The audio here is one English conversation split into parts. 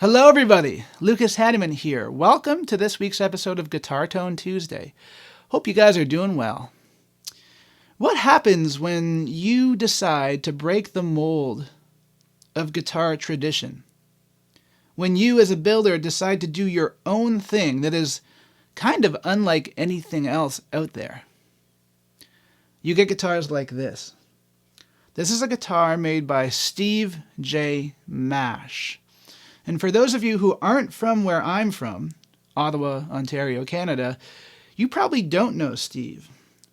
Hello everybody, Lucas Haneman here. Welcome to this week's episode of Guitar Tone Tuesday. Hope you guys are doing well. What happens when you decide to break the mold of guitar tradition? When you as a builder decide to do your own thing that is kind of unlike anything else out there? You get guitars like this. This is a guitar made by Steve J. Mash. And for those of you who aren't from where I'm from, Ottawa, Ontario, Canada, you probably don't know Steve.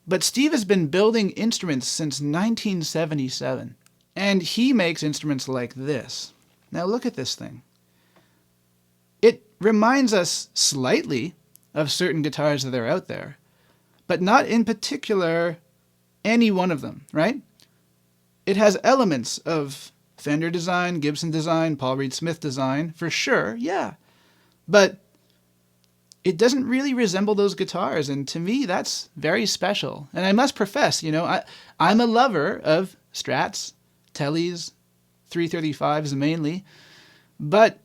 But Steve has been building instruments since 1977. And he makes instruments like this. Now look at this thing. It reminds us slightly of certain guitars that are out there, but not in particular any one of them, right? It has elements of Fender design, Gibson design, Paul Reed Smith design, for sure, yeah. But it doesn't really resemble those guitars, and to me, that's very special. And I must profess, I'm a lover of Strats, Tellys, 335s mainly, but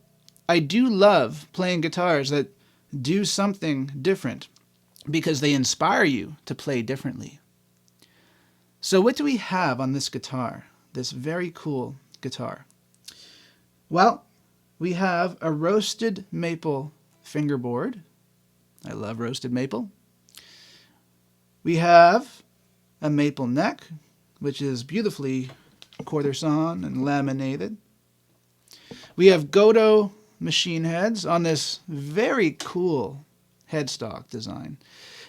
I do love playing guitars that do something different because they inspire you to play differently. So what do we have on this guitar, this very cool guitar? Well, we have a roasted maple fingerboard. I love roasted maple. We have a maple neck, which is beautifully quarter sawn and laminated. We have Gotoh machine heads on this very cool headstock design.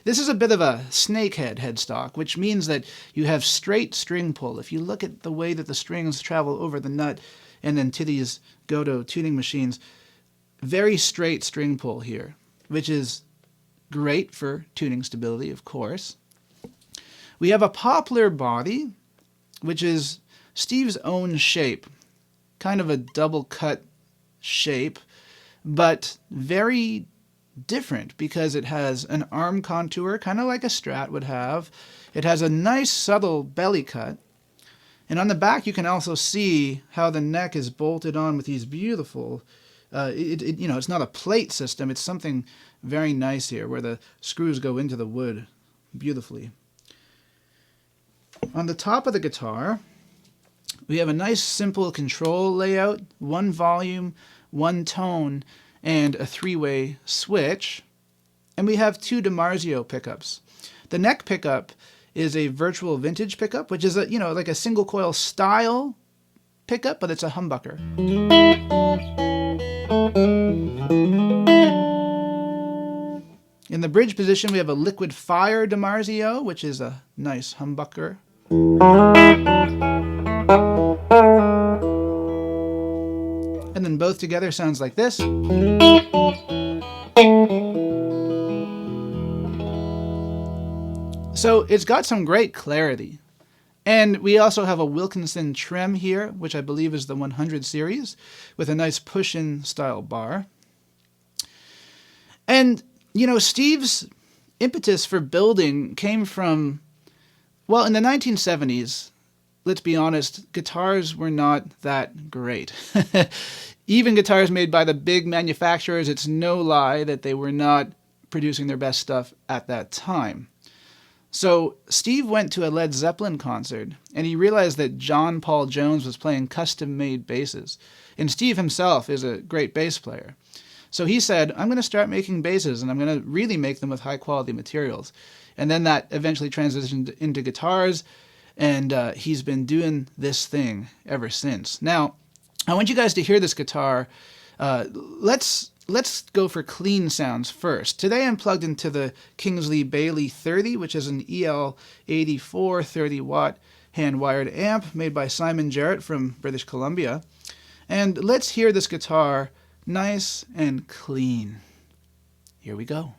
This is a bit of a snakehead headstock, which means that you have straight string pull. If you look at the way that the strings travel over the nut and then to these Gotoh tuning machines, very straight string pull here, which is great for tuning stability, of course. We have a poplar body, which is Steve's own shape, kind of a double cut shape, but very different because it has an arm contour, kind of like a Strat would have. It has a nice subtle belly cut. And on the back, you can also see how the neck is bolted on with these beautiful, it's not a plate system. It's something very nice here where the screws go into the wood beautifully. On the top of the guitar, we have a nice simple control layout, one volume, one tone, and a three-way switch. And we have two DiMarzio pickups. The neck pickup is a virtual vintage pickup, which is like a single coil style pickup, but it's a humbucker. In the bridge position, we have a liquid fire DiMarzio, which is a nice humbucker. And then both together sounds like this. So it's got some great clarity. And we also have a Wilkinson trem here, which I believe is the 100 series, with a nice push-in style bar. And, Steve's impetus for building came from, well, in the 1970s, let's be honest, guitars were not that great. Even guitars made by the big manufacturers, it's no lie that they were not producing their best stuff at that time. So Steve went to a Led Zeppelin concert, and he realized that John Paul Jones was playing custom-made basses. And Steve himself is a great bass player. So he said, I'm going to start making basses, and I'm going to really make them with high-quality materials. And then that eventually transitioned into guitars. And he's been doing this thing ever since. Now, I want you guys to hear this guitar. Let's go for clean sounds first. Today I'm plugged into the Kingsley Bailey 30, which is an EL84 30-watt hand-wired amp made by Simon Jarrett from British Columbia. And let's hear this guitar nice and clean. Here we go.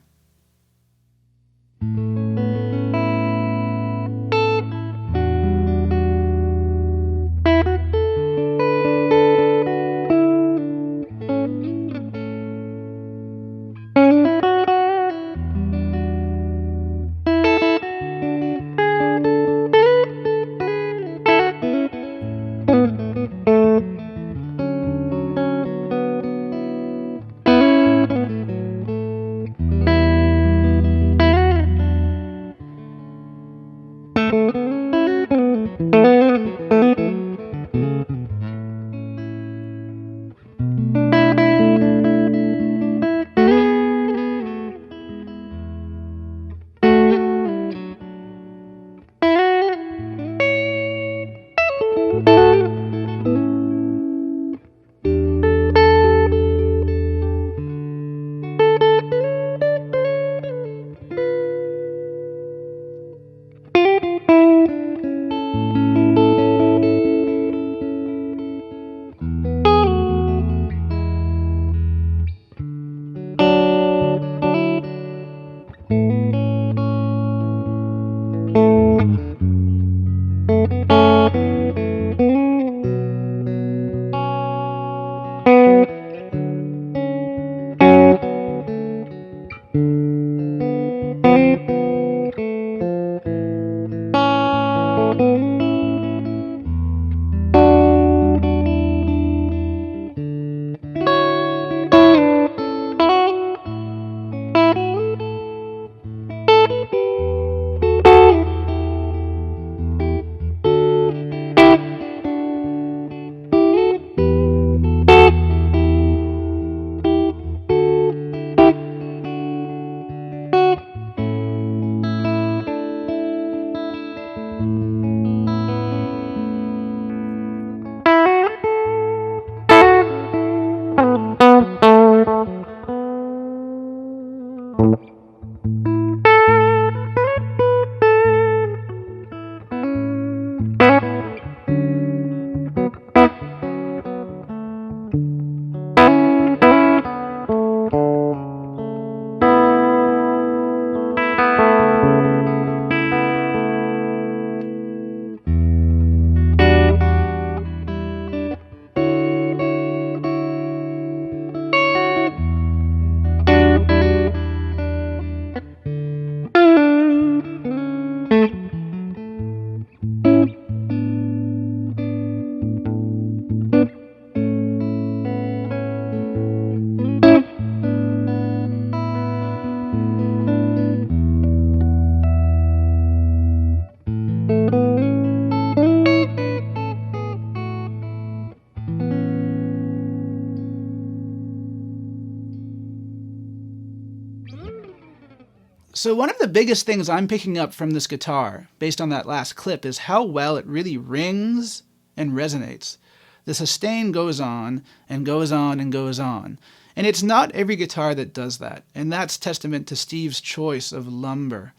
So one of the biggest things I'm picking up from this guitar, based on that last clip, is how well it really rings and resonates. The sustain goes on and goes on and goes on. And it's not every guitar that does that. And that's testament to Steve's choice of lumber.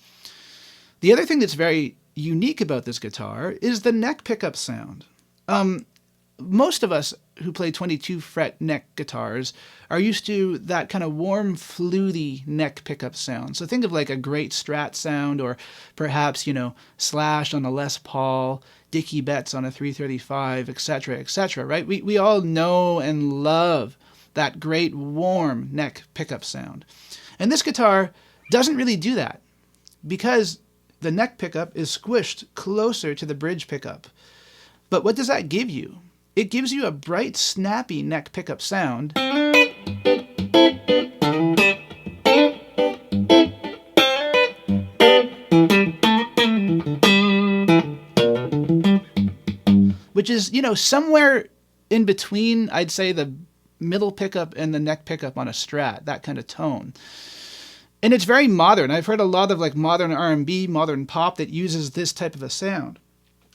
The other thing that's very unique about this guitar is the neck pickup sound. Most of us who play 22 fret neck guitars are used to that kind of warm, fluty neck pickup sound. So think of like a great Strat sound, or perhaps, Slash on a Les Paul, Dickie Betts on a 335, etc., right? We all know and love that great warm neck pickup sound. And this guitar doesn't really do that because the neck pickup is squished closer to the bridge pickup. But what does that give you? It gives you a bright, snappy neck pickup sound. Which is, somewhere in between, I'd say, the middle pickup and the neck pickup on a Strat, that kind of tone. And it's very modern. I've heard a lot of like modern R&B, modern pop that uses this type of a sound.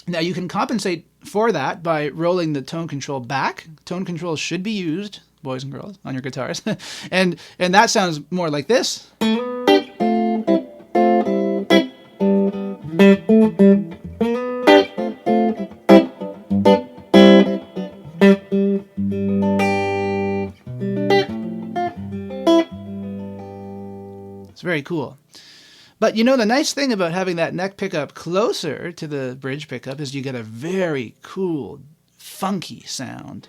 Now you can compensate for that by rolling the tone control back. Tone control should be used, boys and girls, on your guitars. and that sounds more like this. It's very cool. But you know, the nice thing about having that neck pickup closer to the bridge pickup is you get a very cool, funky sound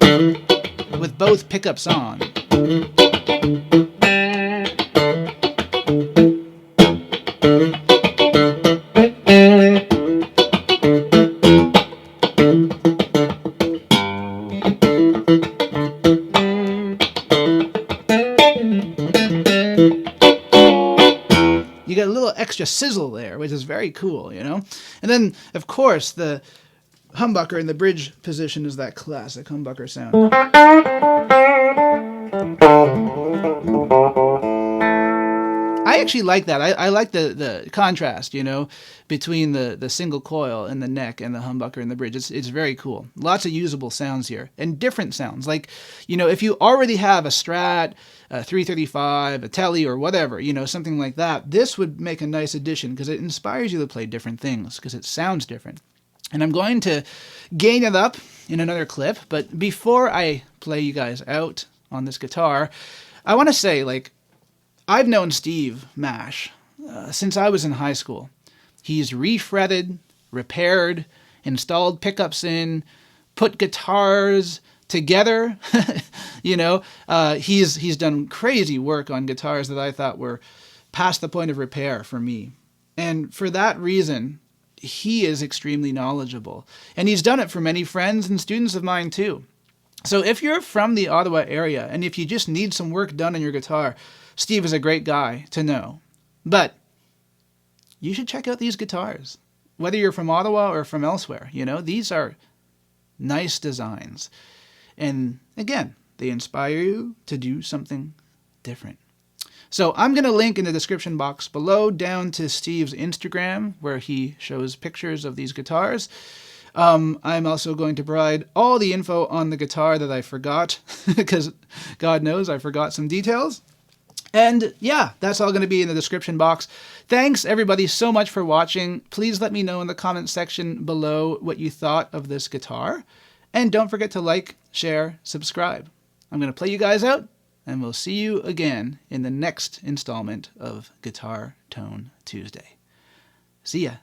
with both pickups on. You get a little extra sizzle there, which is very cool, you know? And then, of course, the humbucker in the bridge position is that classic humbucker sound. I actually like that. I like the contrast, you know, between the single coil in the neck and the humbucker in the bridge. It's very cool. Lots of usable sounds here and different sounds. Like, you know, if you already have a Strat, a 335, a Tele, or whatever, you know, something like that, this would make a nice addition because it inspires you to play different things because it sounds different. And I'm going to gain it up in another clip, but before I play you guys out on this guitar, I want to say, like, I've known Steve Mash since I was in high school. He's refretted, repaired, installed pickups in, put guitars together. You know, he's done crazy work on guitars that I thought were past the point of repair for me. And for that reason, he is extremely knowledgeable. And he's done it for many friends and students of mine too. So if you're from the Ottawa area and if you just need some work done on your guitar, Steve is a great guy to know. But you should check out these guitars. Whether you're from Ottawa or from elsewhere, you know, these are nice designs. And again, they inspire you to do something different. So I'm going to link in the description box below down to Steve's Instagram where he shows pictures of these guitars. I'm also going to provide all the info on the guitar that I forgot because God knows I forgot some details. And yeah, that's all going to be in the description box. Thanks everybody so much for watching. Please let me know in the comment section below what you thought of this guitar. And don't forget to like, share, subscribe. I'm going to play you guys out, and we'll see you again in the next installment of Guitar Tone Tuesday. See ya.